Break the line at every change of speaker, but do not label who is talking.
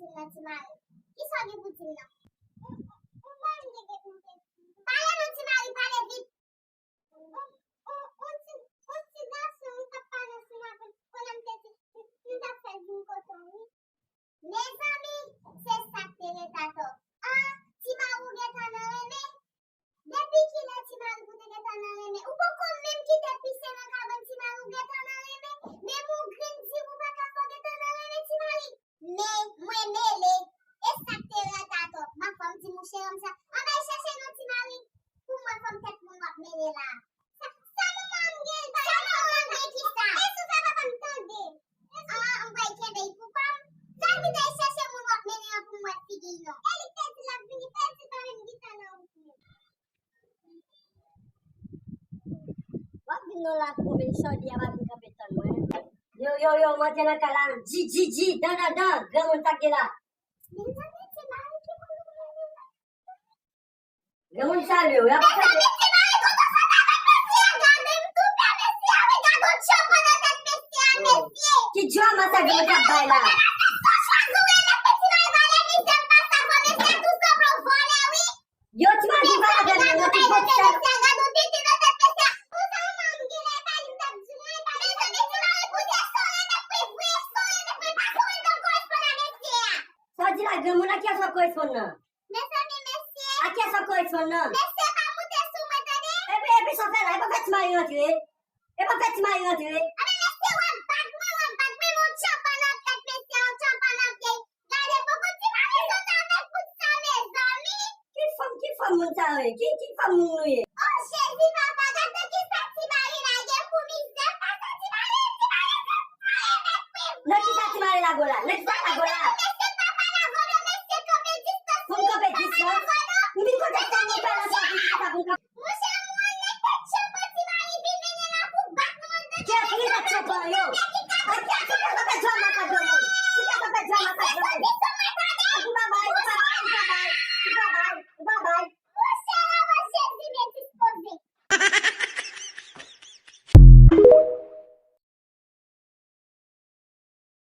puțin la țimare. Chi soaghe puțin la. Pare nu țimare, pare vip. Un țigar să un capană să mă până am tățit. Nu da fel din cotonii. Nezami se sactere tato. A, țimaru getanare me. De pichile țimaru pute getanare me. Upo com mem ki te pise na caban țimaru getanare me. Memu gânzi upa ca fă getanare me țimari. Me, mele. E sactere tato. Ma făm țimușeram sa. Ama e șase no țimari. Cum mă făm tet mun wap mele la. Sa nu m-am gel. Sa nu m-am gechisa. E su sa papam tode. A, îmi bai chebei pupam. Dar mi dai șase mun wap mele la cum wap figino. Eli tete la vini tete pare mi gita na ume.
Wag no la convention dia ba di kapitan mo. Yo, mati na kalang. Ji, da. Gamun takila.
Nezami țimari ki mă lumea.
Gamun salyo. Ya pa
Nezami țimari ko to sa tapat mesia. Gadem tu pe mesia. Me gadon chopa na tet mesia mesia.
ki jwa masa gamun tak baila. Yo cuma di bawah dan nanti bocor. Sajila gamun akia sa corresponde. Akia sa corresponde. Ebe sa fela, eba fet mai yo tu. Eba fet mai yo tu. Ki fam mun sa oi. Ki fam mun ye. Nak kita cuma la gola.